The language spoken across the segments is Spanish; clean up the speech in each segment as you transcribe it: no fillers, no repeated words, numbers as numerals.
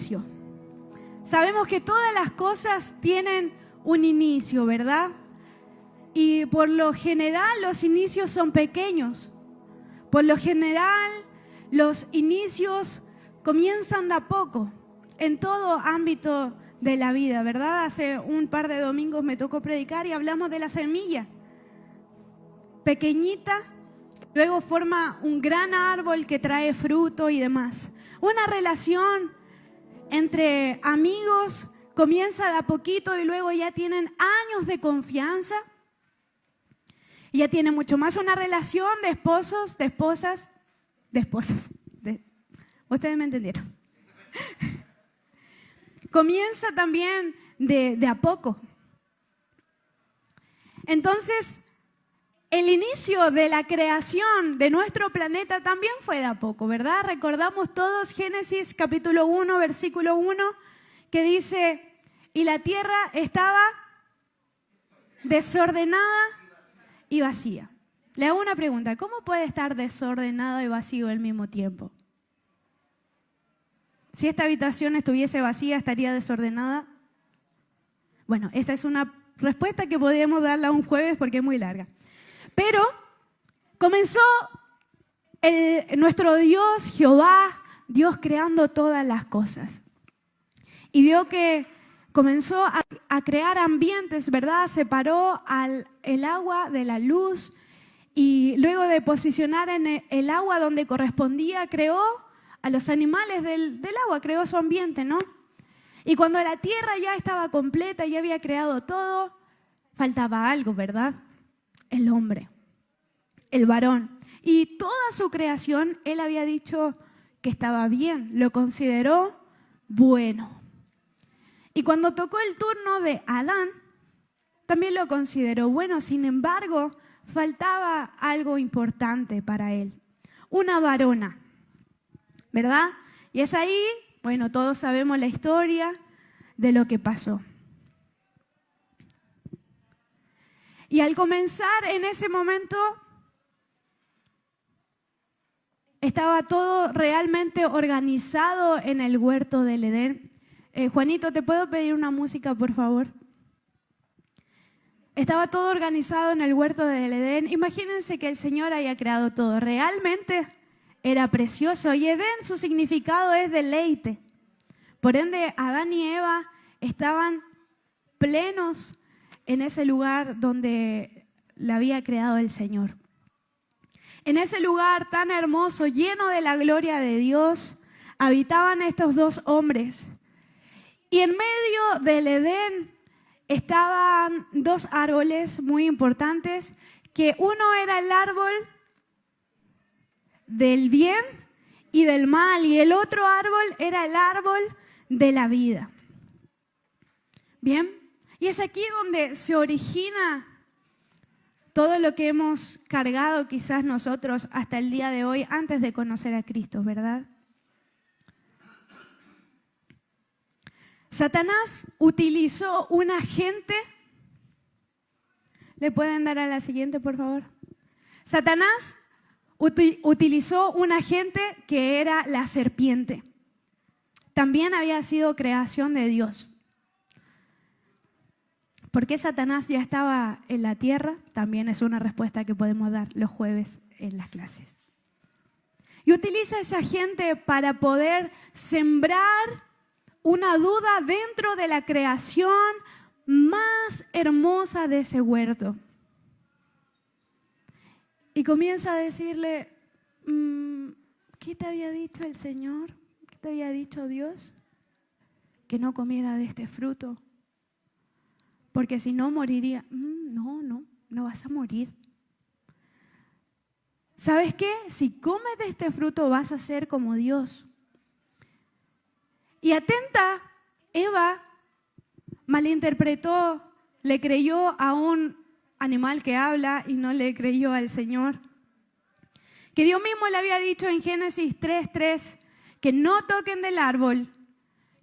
inicio. Sabemos que todas las cosas tienen un inicio, ¿verdad? Y por lo general los inicios son pequeños. Por lo general los inicios comienzan de a poco en todo ámbito de la vida, ¿verdad? Hace un par de domingos me tocó predicar y hablamos de la semilla. Pequeñita, luego forma un gran árbol que trae fruto y demás. Una relación entre amigos comienza de a poquito y luego ya tienen años de confianza. Y ya tiene mucho más una relación de esposos, de esposas. Ustedes me entendieron. Comienza también de a poco. Entonces, el inicio de la creación de nuestro planeta también fue de a poco, ¿verdad? Recordamos todos Génesis capítulo 1, versículo 1, que dice, y la tierra estaba desordenada y vacía. Le hago una pregunta, ¿cómo puede estar desordenado y vacío al mismo tiempo? Si esta habitación estuviese vacía, ¿estaría desordenada? Bueno, esta es una respuesta que podríamos darla un jueves porque es muy larga. Pero comenzó nuestro Dios, Jehová, Dios creando todas las cosas. Y vio que comenzó a crear ambientes, ¿verdad? Separó el agua de la luz y luego de posicionar en el agua donde correspondía, creó a los animales del agua, creó su ambiente, ¿no? Y cuando la tierra ya estaba completa, ya había creado todo, faltaba algo, ¿verdad? El hombre, el varón. Y toda su creación, él había dicho que estaba bien, lo consideró bueno. Y cuando tocó el turno de Adán, también lo consideró bueno. Sin embargo, faltaba algo importante para él, una varona, ¿verdad? Y es ahí, bueno, todos sabemos la historia de lo que pasó. Y al comenzar en ese momento, estaba todo realmente organizado en el huerto del Edén. Juanito, ¿te puedo pedir una música, por favor? Estaba todo organizado en el huerto del Edén. Imagínense que el Señor haya creado todo. Realmente era precioso. Y Edén, su significado es deleite. Por ende, Adán y Eva estaban plenos en ese lugar donde la había creado el Señor. En ese lugar tan hermoso, lleno de la gloria de Dios, habitaban estos dos hombres. Y en medio del Edén estaban dos árboles muy importantes, que uno era el árbol del bien y del mal, y el otro árbol era el árbol de la vida. Bien, y es aquí donde se origina todo lo que hemos cargado quizás nosotros hasta el día de hoy antes de conocer a Cristo, ¿verdad? Satanás utilizó un agente. ¿Le pueden dar a la siguiente, por favor? Satanás utilizó un agente que era la serpiente. También había sido creación de Dios. ¿Por qué Satanás ya estaba en la tierra? También es una respuesta que podemos dar los jueves en las clases. Y utiliza ese agente para poder sembrar una duda dentro de la creación más hermosa de ese huerto. Y comienza a decirle, ¿qué te había dicho el Señor? ¿Qué te había dicho Dios? Que no comiera de este fruto. Porque si no moriría. No vas a morir. ¿Sabes qué? Si comes de este fruto vas a ser como Dios. Y atenta, Eva malinterpretó, le creyó a un animal que habla y no le creyó al Señor. Que Dios mismo le había dicho en Génesis 3:3 que no toquen del árbol,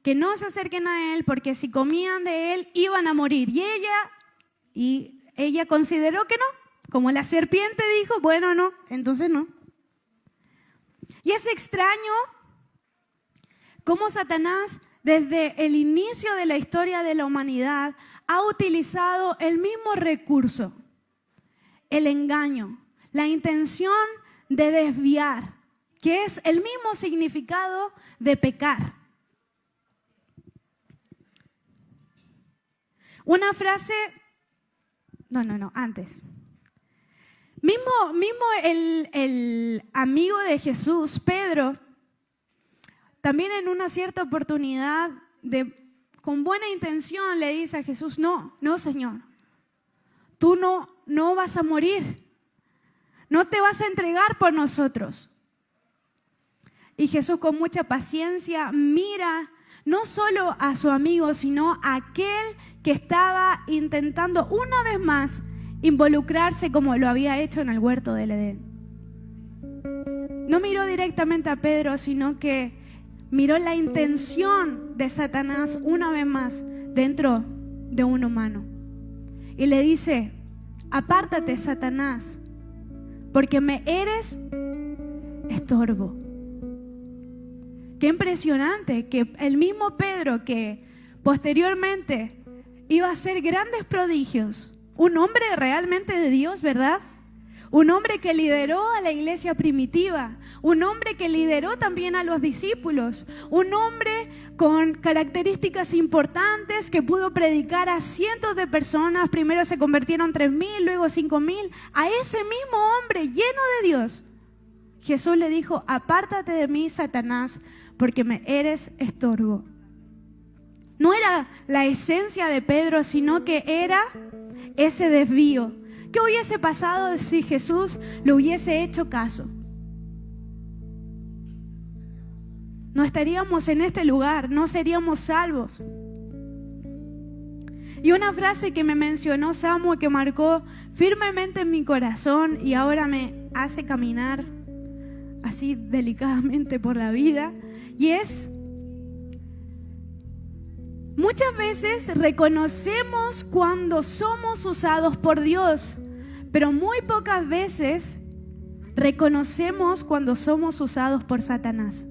que no se acerquen a él, porque si comían de él iban a morir. Y ella consideró que no. Como la serpiente dijo, bueno, no, entonces no. Y es extraño cómo Satanás desde el inicio de la historia de la humanidad, ha utilizado el mismo recurso, el engaño, la intención de desviar, que es el mismo significado de pecar. Una frase, antes. Mismo el amigo de Jesús, Pedro, también en una cierta oportunidad, con buena intención, le dice a Jesús, no, Señor, tú no vas a morir, no te vas a entregar por nosotros. Y Jesús con mucha paciencia mira no solo a su amigo, sino a aquel que estaba intentando una vez más involucrarse como lo había hecho en el huerto del Edén. No miró directamente a Pedro, sino que miró la intención de Satanás una vez más dentro de un humano. Y le dice, apártate, Satanás, porque me eres estorbo. Qué impresionante que el mismo Pedro, que posteriormente iba a hacer grandes prodigios, un hombre realmente de Dios, ¿verdad? Un hombre que lideró a la iglesia primitiva, un hombre que lideró también a los discípulos, un hombre con características importantes que pudo predicar a cientos de personas. Primero se convirtieron 3,000, luego 5,000. A ese mismo hombre lleno de Dios, Jesús le dijo, apártate de mí, Satanás, porque me eres estorbo. No era la esencia de Pedro, sino que era ese desvío. ¿Qué hubiese pasado si Jesús le hubiese hecho caso? No estaríamos en este lugar, no seríamos salvos. Y una frase que me mencionó Samu, que marcó firmemente en mi corazón y ahora me hace caminar así delicadamente por la vida, y es: muchas veces reconocemos cuando somos usados por Dios, pero muy pocas veces reconocemos cuando somos usados por Satanás.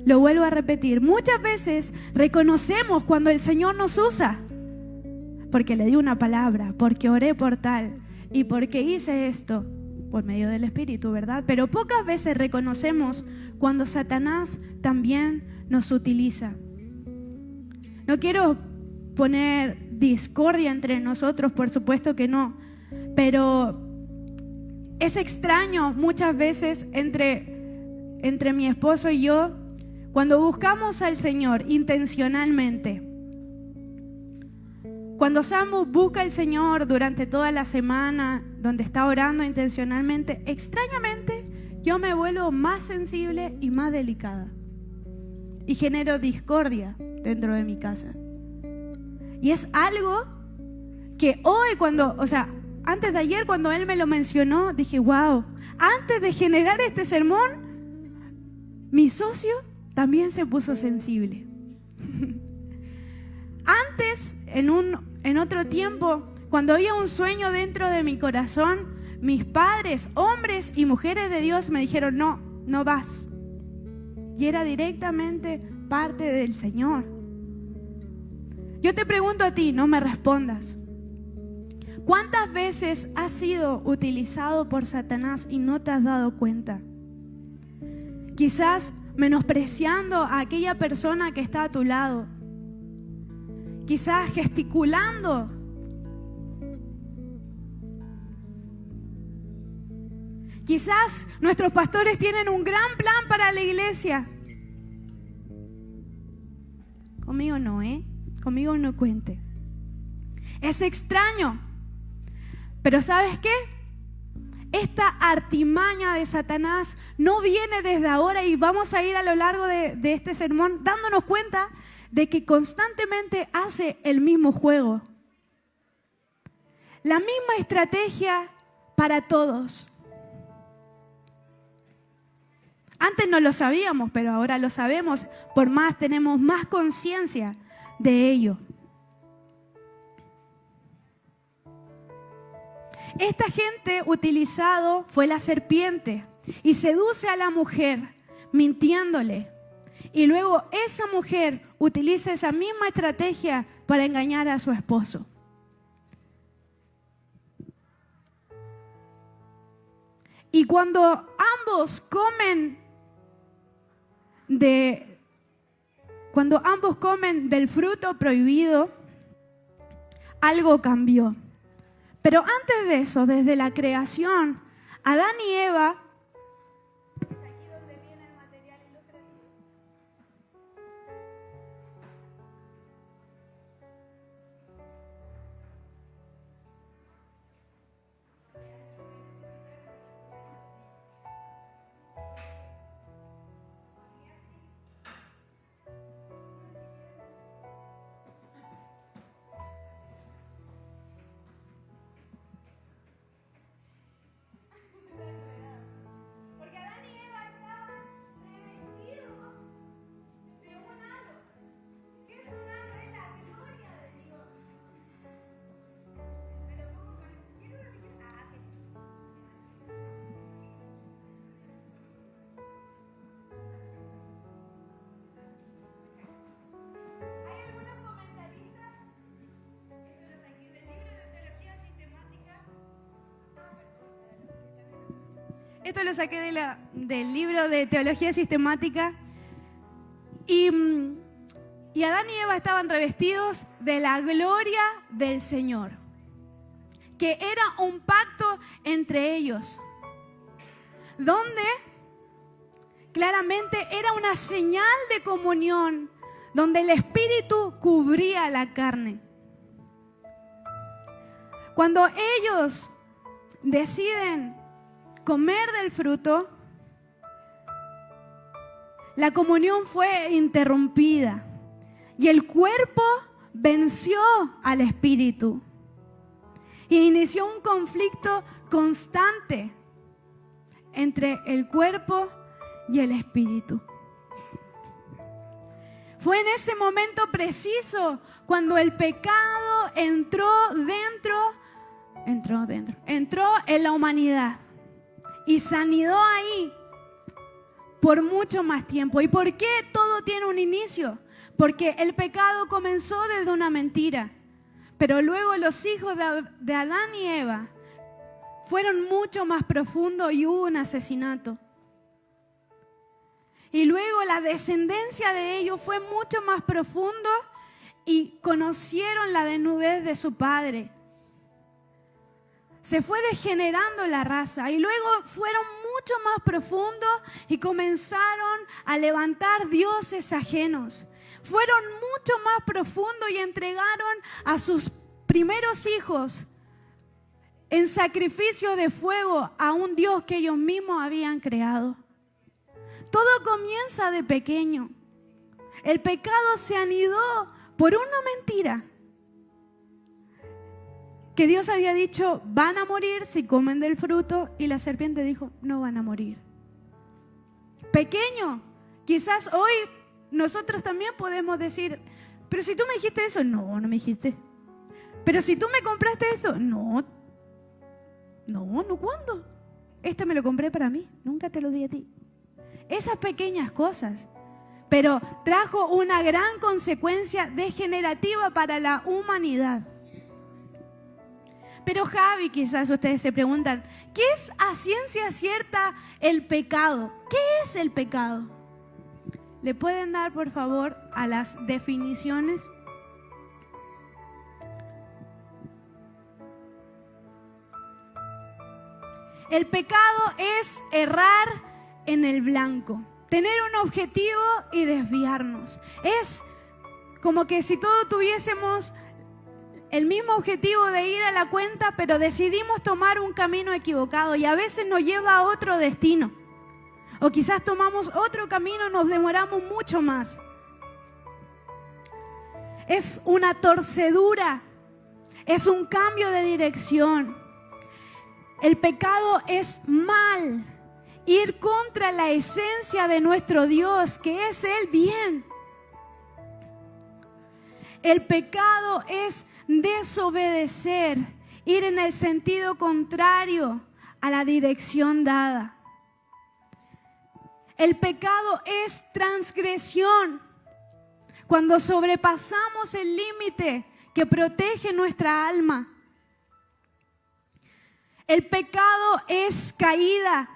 Lo vuelvo a repetir, muchas veces reconocemos cuando el Señor nos usa, porque le di una palabra, porque oré por tal y porque hice esto por medio del Espíritu, ¿verdad? Pero pocas veces reconocemos cuando Satanás también nos utiliza. No quiero poner discordia entre nosotros, por supuesto que no, pero es extraño muchas veces entre mi esposo y yo, cuando buscamos al Señor intencionalmente. Cuando Samu busca al Señor durante toda la semana, donde está orando intencionalmente, extrañamente yo me vuelvo más sensible y más delicada. Y genero discordia dentro de mi casa. Y es algo que hoy antes de ayer cuando él me lo mencionó, dije, wow, antes de generar este sermón, mi socio también se puso sensible. Antes, en otro tiempo, cuando había un sueño dentro de mi corazón, mis padres, hombres y mujeres de Dios me dijeron, no vas. Y era directamente parte del Señor. Yo te pregunto a ti, no me respondas. ¿Cuántas veces has sido utilizado por Satanás y no te has dado cuenta? Quizás menospreciando a aquella persona que está a tu lado. Quizás gesticulando. Quizás nuestros pastores tienen un gran plan para la iglesia. Conmigo no, Conmigo no cuente. Es extraño. Pero ¿sabes qué? Esta artimaña de Satanás no viene desde ahora, y vamos a ir a lo largo de este sermón dándonos cuenta de que constantemente hace el mismo juego. La misma estrategia para todos. Antes no lo sabíamos, pero ahora lo sabemos, tenemos más conciencia de ello. Esta gente utilizado fue la serpiente y seduce a la mujer mintiéndole Y luego esa mujer utiliza esa misma estrategia para engañar a su esposo. Y cuando ambos comen del fruto prohibido, algo cambió. Pero antes de eso, desde la creación, Adán y Eva, es aquí donde viene el material ilustrativo. Porque Adán y Eva estaban revestidos de un halo. ¿Qué es un halo? Es la gloria de Dios. Me lo pongo con el... ¿Quiero una tijera? Ah, sí. Hay algunos comentaristas, esto lo saqué del libro de teología sistemática. Esto lo saqué del libro de teología sistemática. Y Adán y Eva estaban revestidos de la gloria del Señor, que era un pacto entre ellos, donde claramente era una señal de comunión, donde el Espíritu cubría la carne. Cuando ellos deciden comer del fruto, la comunión fue interrumpida y el cuerpo venció al espíritu y inició un conflicto constante entre el cuerpo y el espíritu. Fue en ese momento preciso cuando el pecado entró en la humanidad y se anidó ahí por mucho más tiempo. ¿Y por qué todo tiene un inicio? Porque el pecado comenzó desde una mentira, pero luego los hijos de Adán y Eva fueron mucho más profundos y hubo un asesinato. Y luego la descendencia de ellos fue mucho más profundo y conocieron la desnudez de su padre. Se fue degenerando la raza y luego fueron mucho más profundos y comenzaron a levantar dioses ajenos. Fueron mucho más profundos y entregaron a sus primeros hijos en sacrificio de fuego a un Dios que ellos mismos habían creado. Todo comienza de pequeño. El pecado se anidó por una mentira. Que Dios había dicho, van a morir si comen del fruto, y la serpiente dijo, no van a morir. Pequeño, quizás hoy nosotros también podemos decir, pero si tú me dijiste eso, no me dijiste. Pero si tú me compraste eso, no, ¿cuándo? Este me lo compré para mí, nunca te lo di a ti. Esas pequeñas cosas, pero trajo una gran consecuencia degenerativa para la humanidad. Pero Javi, quizás ustedes se preguntan, ¿qué es a ciencia cierta el pecado? ¿Qué es el pecado? ¿Le pueden dar, por favor, a las definiciones? El pecado es errar en el blanco, tener un objetivo y desviarnos. Es como que si todos tuviésemos el mismo objetivo de ir a la cuenta, pero decidimos tomar un camino equivocado y a veces nos lleva a otro destino. O quizás tomamos otro camino y nos demoramos mucho más. Es una torcedura, es un cambio de dirección. El pecado es mal, ir contra la esencia de nuestro Dios, que es el bien. El pecado es desobedecer, ir en el sentido contrario a la dirección dada. El pecado es transgresión. Cuando sobrepasamos el límite que protege nuestra alma. El pecado es caída.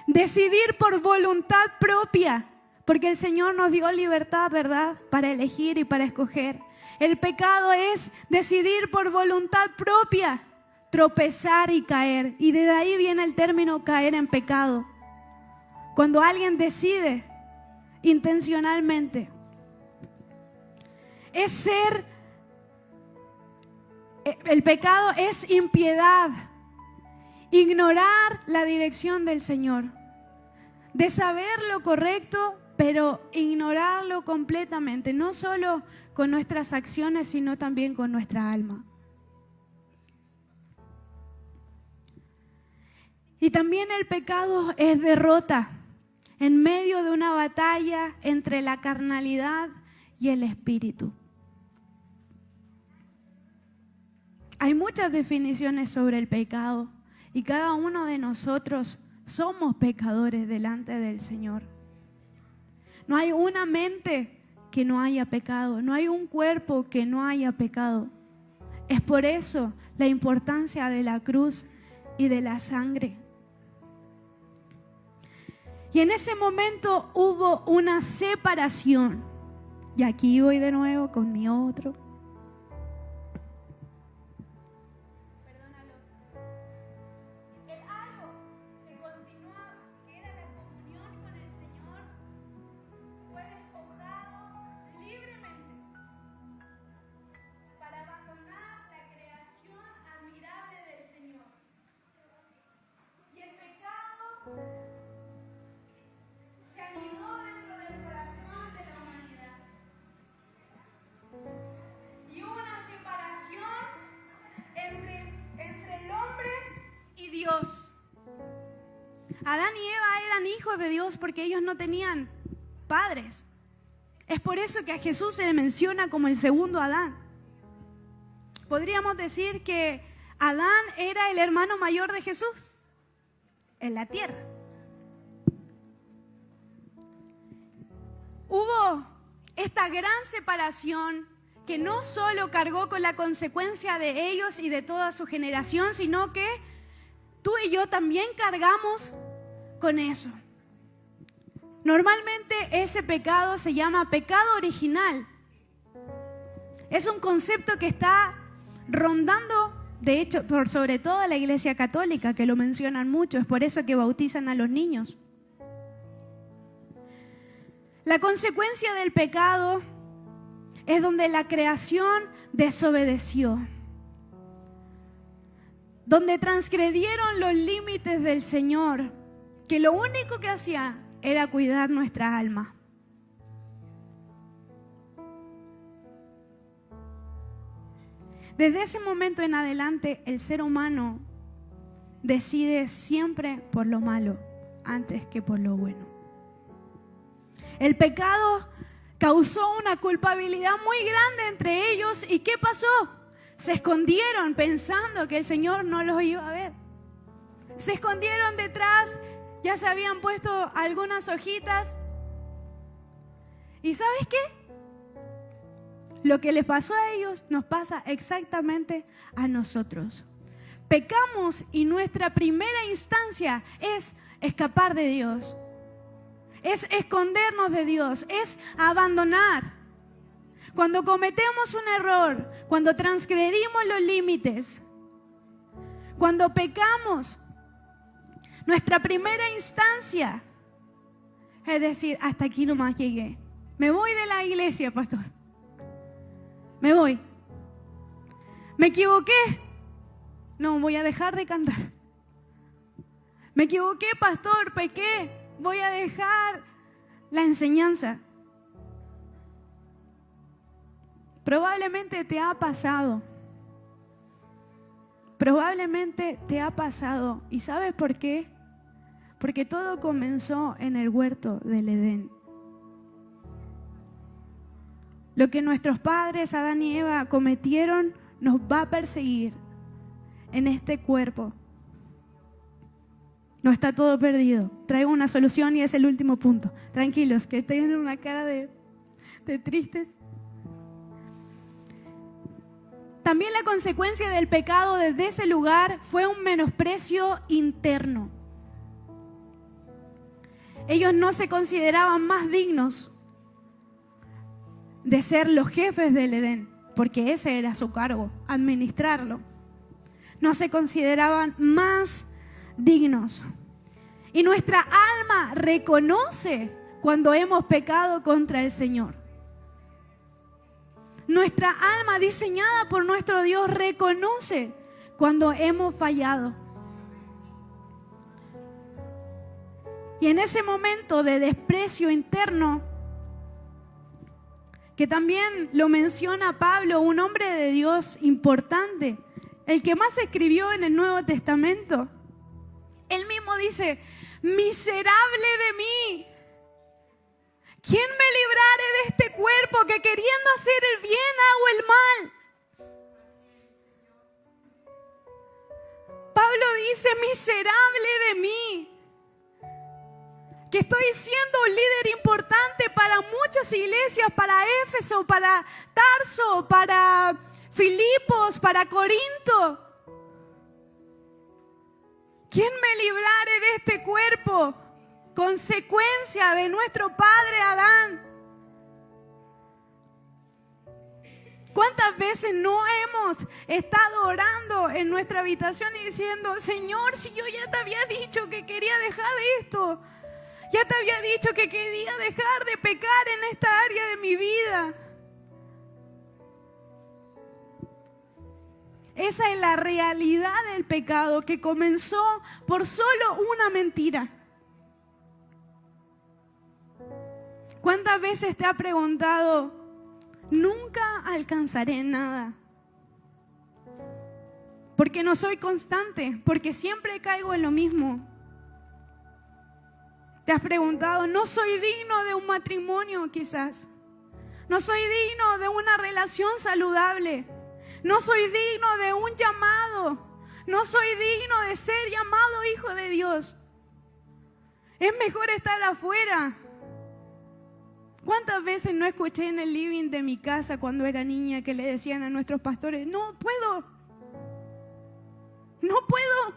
Decidir por voluntad propia, porque el Señor nos dio libertad, ¿verdad?, para elegir y para escoger. El pecado es decidir por voluntad propia, tropezar y caer. Y de ahí viene el término caer en pecado. Cuando alguien decide intencionalmente. El pecado es impiedad. Ignorar la dirección del Señor. De saber lo correcto, pero ignorarlo completamente. No solo con nuestras acciones, sino también con nuestra alma. Y también el pecado es derrota en medio de una batalla entre la carnalidad y el espíritu. Hay muchas definiciones sobre el pecado y cada uno de nosotros somos pecadores delante del Señor. No hay una mente que no haya pecado, no hay un cuerpo que no haya pecado. Es por eso la importancia de la cruz y de la sangre. Y en ese momento hubo una separación. Y aquí voy de nuevo con mi otro. El halo que continuaba, que era la comunión con el Señor, fue despojado libremente para abandonar la creación admirable del Señor. Y el pecado se anidó dentro del corazón de la humanidad. Y hubo una separación entre el hombre y Dios. Adán y Eva eran hijos de Dios porque ellos no tenían padres. Es por eso que a Jesús se le menciona como el segundo Adán. Podríamos decir que Adán era el hermano mayor de Jesús en la tierra. Hubo esta gran separación que no solo cargó con la consecuencia de ellos y de toda su generación, sino que tú y yo también cargamos con eso. Normalmente ese pecado se llama pecado original. Es un concepto que está rondando, de hecho, por sobre todo la Iglesia Católica, que lo mencionan mucho, es por eso que bautizan a los niños. La consecuencia del pecado es donde la creación desobedeció, donde transgredieron los límites del Señor, que lo único que hacía era cuidar nuestra alma. Desde ese momento en adelante, el ser humano decide siempre por lo malo antes que por lo bueno. El pecado causó una culpabilidad muy grande entre ellos. ¿Y qué pasó? Se escondieron pensando que el Señor no los iba a ver. Se escondieron detrás, ya se habían puesto algunas hojitas. ¿Y sabes qué? Lo que les pasó a ellos nos pasa exactamente a nosotros. Pecamos y nuestra primera instancia es escapar de Dios. Es escondernos de Dios, es abandonar. Cuando cometemos un error, cuando transgredimos los límites, cuando pecamos, nuestra primera instancia es decir, hasta aquí nomás llegué. Me voy de la iglesia, pastor. Me voy. ¿Me equivoqué? No, voy a dejar de cantar. ¿Me equivoqué, pastor? Pequé. Voy a dejar la enseñanza. Probablemente te ha pasado. Probablemente te ha pasado. ¿Y sabes por qué? Porque todo comenzó en el huerto del Edén. Lo que nuestros padres, Adán y Eva, cometieron, nos va a perseguir en este cuerpo. No está todo perdido. Traigo una solución y es el último punto. Tranquilos, que tienen una cara de tristes. También la consecuencia del pecado desde ese lugar fue un menosprecio interno. Ellos no se consideraban más dignos de ser los jefes del Edén, porque ese era su cargo, administrarlo. No se consideraban más dignos. Y nuestra alma reconoce cuando hemos pecado contra el Señor. Nuestra alma, diseñada por nuestro Dios, reconoce cuando hemos fallado. Y en ese momento de desprecio interno, que también lo menciona Pablo, un hombre de Dios importante, el que más escribió en el Nuevo Testamento, él mismo dice: miserable de mí, ¿quién me librare de este cuerpo que queriendo hacer el bien hago el mal? Pablo dice: miserable de mí, que estoy siendo un líder importante para muchas iglesias, para Éfeso, para Tarso, para Filipos, para Corinto. ¿Quién me librare de este cuerpo? Consecuencia de nuestro padre Adán. ¿Cuántas veces no hemos estado orando en nuestra habitación y diciendo: Señor, si yo ya te había dicho que quería dejar esto, ya te había dicho que quería dejar de pecar en esta área de mi vida? Esa es la realidad del pecado, que comenzó por solo una mentira. ¿Cuántas veces te ha preguntado: nunca alcanzaré nada? Porque no soy constante, porque siempre caigo en lo mismo. ¿Te has preguntado: no soy digno de un matrimonio quizás? ¿No soy digno de una relación saludable? ¿No soy digno de un llamado? ¿No soy digno de ser llamado hijo de Dios? Es mejor estar afuera. ¿Cuántas veces no escuché en el living de mi casa cuando era niña que le decían a nuestros pastores: no puedo, no puedo?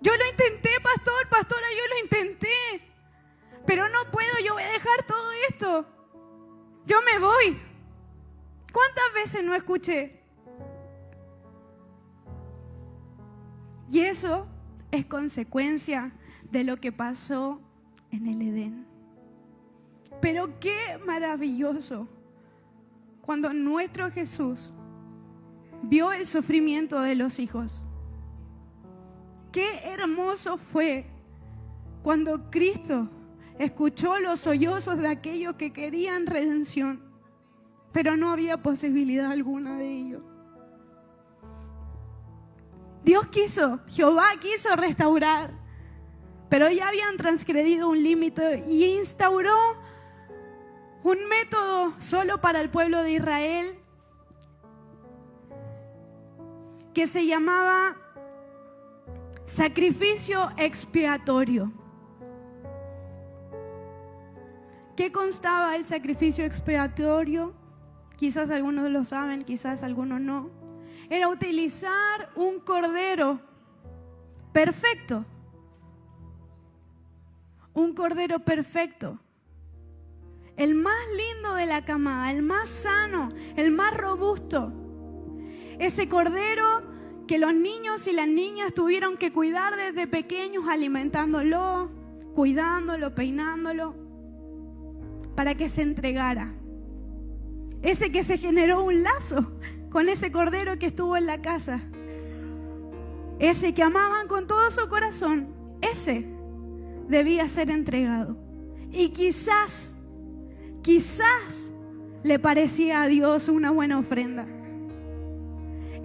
Yo lo intenté, pastora, yo lo intenté, pero no puedo, yo voy a dejar todo esto, yo me voy. ¿Cuántas veces no escuché? Y eso es consecuencia de lo que pasó en el Edén. Pero qué maravilloso cuando nuestro Jesús vio el sufrimiento de los hijos. Qué hermoso fue cuando Cristo escuchó los sollozos de aquellos que querían redención, pero no había posibilidad alguna de ello. Jehová quiso restaurar, pero ya habían transgredido un límite y instauró un método solo para el pueblo de Israel que se llamaba sacrificio expiatorio. ¿Qué constaba el sacrificio expiatorio? Quizás algunos lo saben, quizás algunos no. Era utilizar un cordero perfecto. Un cordero perfecto. El más lindo de la camada, el más sano, el más robusto. Ese cordero que los niños y las niñas tuvieron que cuidar desde pequeños, alimentándolo, cuidándolo, peinándolo, para que se entregara. Ese que se generó un lazo con ese cordero que estuvo en la casa. Ese que amaban con todo su corazón, ese debía ser entregado. Y quizás le parecía a Dios una buena ofrenda.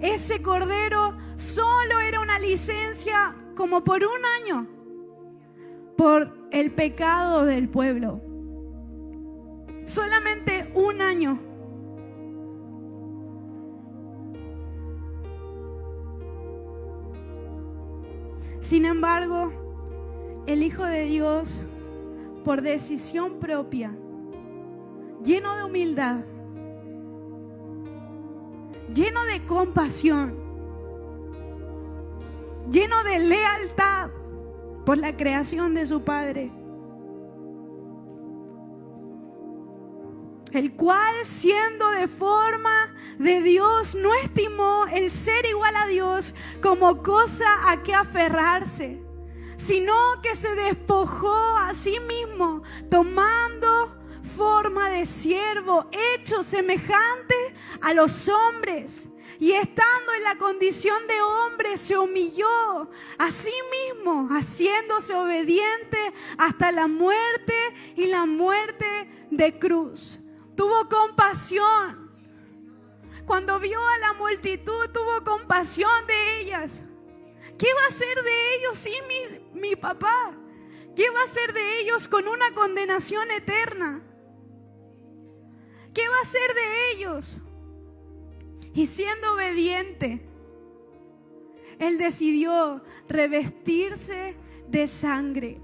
Ese cordero solo era una licencia como por un año por el pecado del pueblo. Solamente un año. Sin embargo, el Hijo de Dios, por decisión propia, lleno de humildad, lleno de compasión, lleno de lealtad por la creación de su Padre, el cual, siendo de forma de Dios, no estimó el ser igual a Dios como cosa a que aferrarse, sino que se despojó a sí mismo, tomando forma de siervo, hecho semejante a los hombres, y estando en la condición de hombre, se humilló a sí mismo, haciéndose obediente hasta la muerte, y la muerte de cruz. Tuvo compasión. Cuando vio a la multitud, tuvo compasión de ellas. ¿Qué va a hacer de ellos sin mi papá? ¿Qué va a hacer de ellos con una condenación eterna? ¿Qué va a hacer de ellos? Y siendo obediente, Él decidió revestirse de sangre.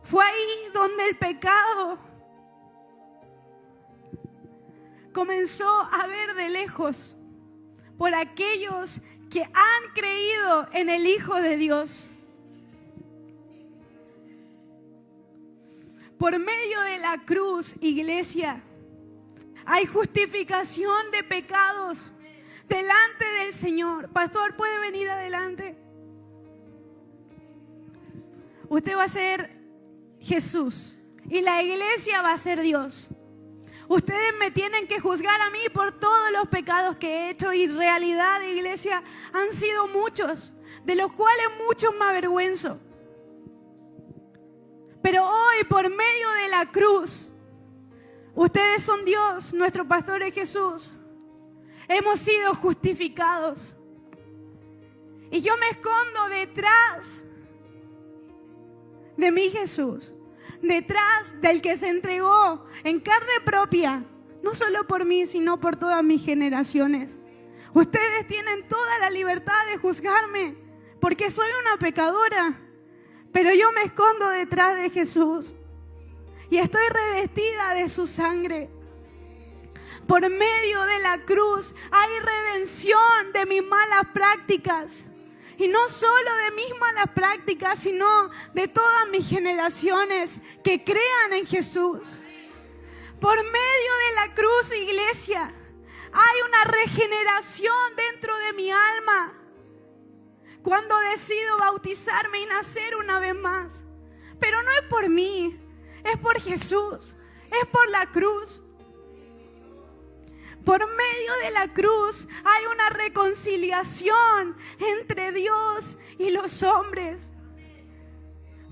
Fue ahí donde el pecado comenzó a ver de lejos por aquellos que han creído en el Hijo de Dios. Por medio de la cruz, iglesia, hay justificación de pecados delante del Señor. Pastor, ¿puede venir adelante? Usted va a ser Jesús y la iglesia va a ser Dios. Ustedes me tienen que juzgar a mí por todos los pecados que he hecho, y en realidad, iglesia, han sido muchos, de los cuales muchos me avergüenzo. Pero hoy, por medio de la cruz, ustedes son Dios, nuestro pastor es Jesús. Hemos sido justificados. Y yo me escondo detrás de mi Jesús, detrás del que se entregó en carne propia, no solo por mí, sino por todas mis generaciones. Ustedes tienen toda la libertad de juzgarme, porque soy una pecadora, pero yo me escondo detrás de Jesús y estoy revestida de su sangre. Por medio de la cruz hay redención de mis malas prácticas. Y no solo de mis malas prácticas, sino de todas mis generaciones que crean en Jesús. Por medio de la cruz, iglesia, hay una regeneración dentro de mi alma. Cuando decido bautizarme y nacer una vez más. Pero no es por mí, es por Jesús, es por la cruz. Por medio de la cruz hay una reconciliación entre Dios y los hombres.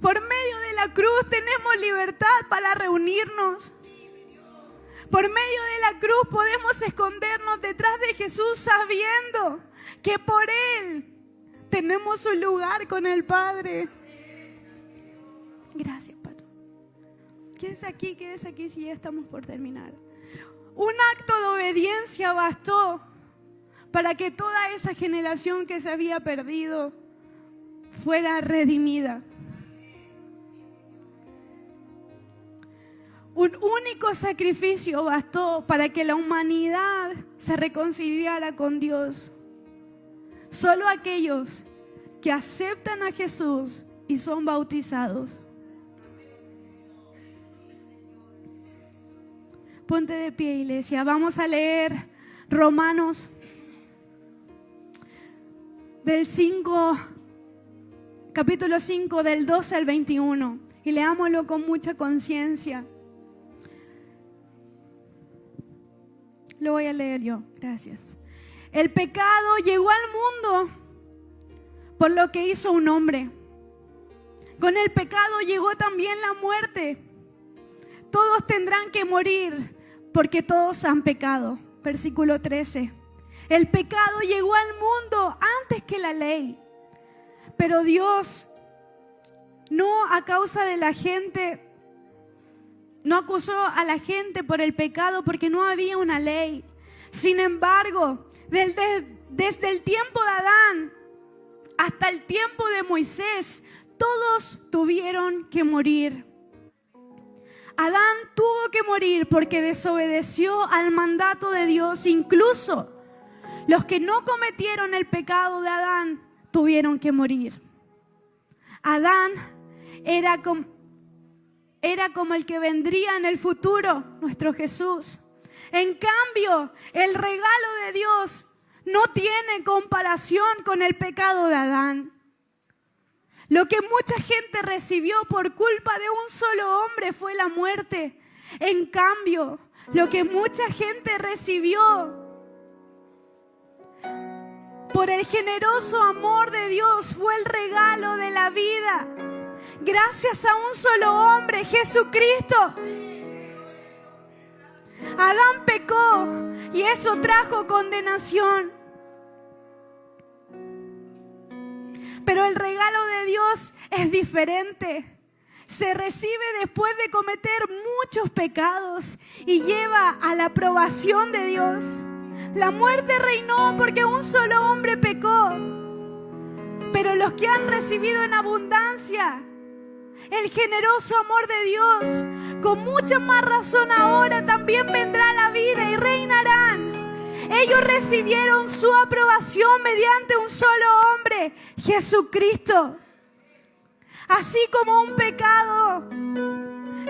Por medio de la cruz tenemos libertad para reunirnos. Por medio de la cruz podemos escondernos detrás de Jesús sabiendo que por Él tenemos un lugar con el Padre. Gracias, Pato. Quédese aquí si ya estamos por terminar. Un acto de obediencia bastó para que toda esa generación que se había perdido fuera redimida. Un único sacrificio bastó para que la humanidad se reconciliara con Dios. Solo aquellos que aceptan a Jesús y son bautizados. Ponte de pie, iglesia. Vamos a leer Romanos capítulo 5, del 12 al 21. Y leámoslo con mucha conciencia. Lo voy a leer yo. Gracias. El pecado llegó al mundo por lo que hizo un hombre. Con el pecado llegó también la muerte. Todos tendrán que morir, porque todos han pecado. Versículo 13. El pecado llegó al mundo antes que la ley, pero Dios no a causa de la gente, no acusó a la gente por el pecado porque no había una ley. Sin embargo, desde el tiempo de Adán hasta el tiempo de Moisés, todos tuvieron que morir. Adán tuvo que morir porque desobedeció al mandato de Dios. Incluso los que no cometieron el pecado de Adán tuvieron que morir. Adán era como el que vendría en el futuro, nuestro Jesús. En cambio, el regalo de Dios no tiene comparación con el pecado de Adán. Lo que mucha gente recibió por culpa de un solo hombre fue la muerte. En cambio, lo que mucha gente recibió por el generoso amor de Dios fue el regalo de la vida. Gracias a un solo hombre, Jesucristo. Adán pecó y eso trajo condenación. Pero el regalo de Dios es diferente. Se recibe después de cometer muchos pecados y lleva a la aprobación de Dios. La muerte reinó porque un solo hombre pecó. Pero los que han recibido en abundancia el generoso amor de Dios, con mucha más razón ahora también vendrá la vida y reinarán. Ellos recibieron su aprobación mediante un solo hombre, Jesucristo. Así como un pecado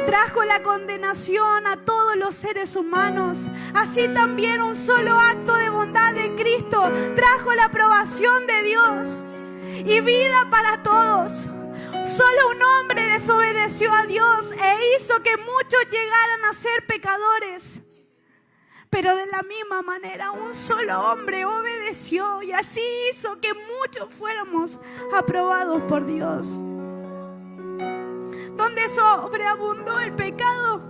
trajo la condenación a todos los seres humanos, así también un solo acto de bondad de Cristo trajo la aprobación de Dios y vida para todos. Solo un hombre desobedeció a Dios e hizo que muchos llegaran a ser pecadores. Pero de la misma manera un solo hombre obedeció y así hizo que muchos fuéramos aprobados por Dios. Donde sobreabundó el pecado,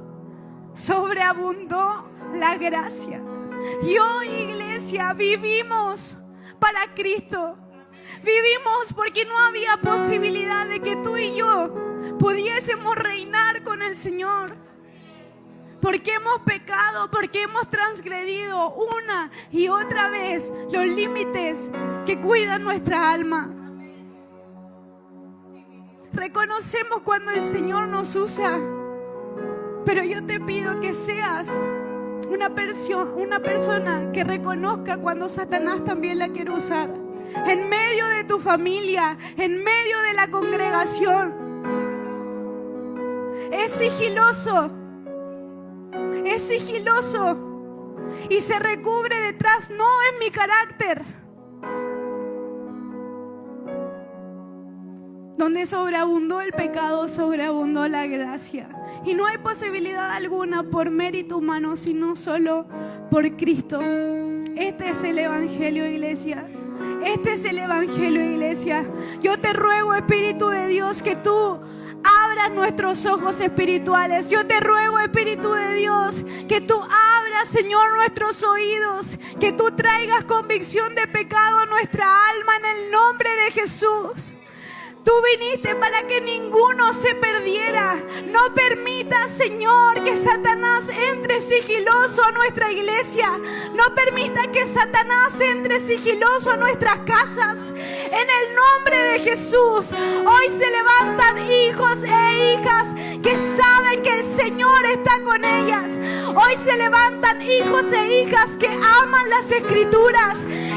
sobreabundó la gracia. Y hoy, iglesia, vivimos para Cristo. Vivimos porque no había posibilidad de que tú y yo pudiésemos reinar con el Señor. Porque hemos pecado, porque hemos transgredido una y otra vez los límites que cuidan nuestra alma. Reconocemos cuando el Señor nos usa, pero yo te pido que seas una persona que reconozca cuando Satanás también la quiere usar. En medio de tu familia, en medio de la congregación. Es sigiloso y se recubre detrás, no es mi carácter. Donde sobreabundó el pecado, sobreabundó la gracia. Y no hay posibilidad alguna por mérito humano, sino solo por Cristo. Este es el Evangelio, iglesia. Este es el Evangelio, iglesia. Yo te ruego, Espíritu de Dios, que tú abras nuestros ojos espirituales. Yo te ruego, Espíritu de Dios, que tú abras, Señor, nuestros oídos, que tú traigas convicción de pecado a nuestra alma en el nombre de Jesús. Tú viniste para que ninguno se perdiera. No permitas, Señor, que Satanás entre sigiloso a nuestra iglesia. No permita que Satanás entre sigiloso a nuestras casas. En el nombre de Jesús, hoy se levantan hijos e hijas que saben que el Señor está con ellas. Hoy se levantan hijos e hijas que aman las Escrituras,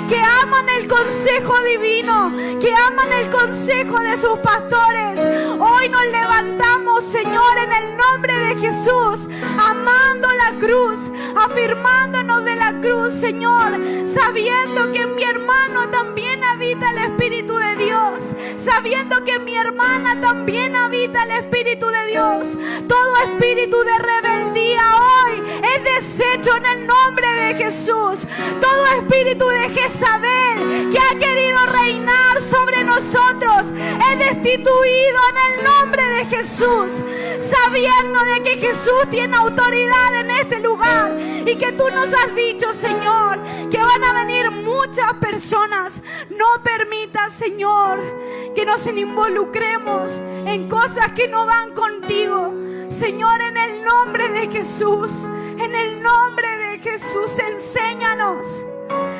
que aman el consejo divino, que aman el consejo de sus pastores. Hoy nos levantamos, Señor, en el nombre de Jesús, amando la cruz, afirmándonos de la cruz, Señor, sabiendo que en mi hermano también habita el Espíritu de Dios, sabiendo que en mi hermana también habita el Espíritu de Dios. Todo espíritu de rebeldía hoy es deshecho en el nombre de Jesús. Todo espíritu de Jezabel que ha querido reinar sobre nosotros es destituido en el nombre de Jesús. sabiendo de que Jesús tiene autoridad en este lugar y que tú nos has dicho, Señor, que van a venir muchas personas. No permitas, Señor, que nos involucremos en cosas que no van contigo. Señor, en el nombre de Jesús, en el nombre de Jesús, enséñanos.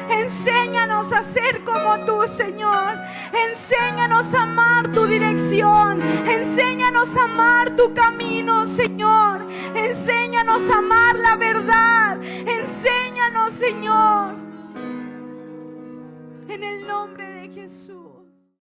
Enséñanos a ser como tú, Señor. Enséñanos a amar tu dirección. Enséñanos a amar tu camino, Señor. Enséñanos a amar la verdad. Enséñanos, Señor. En el nombre de Jesús.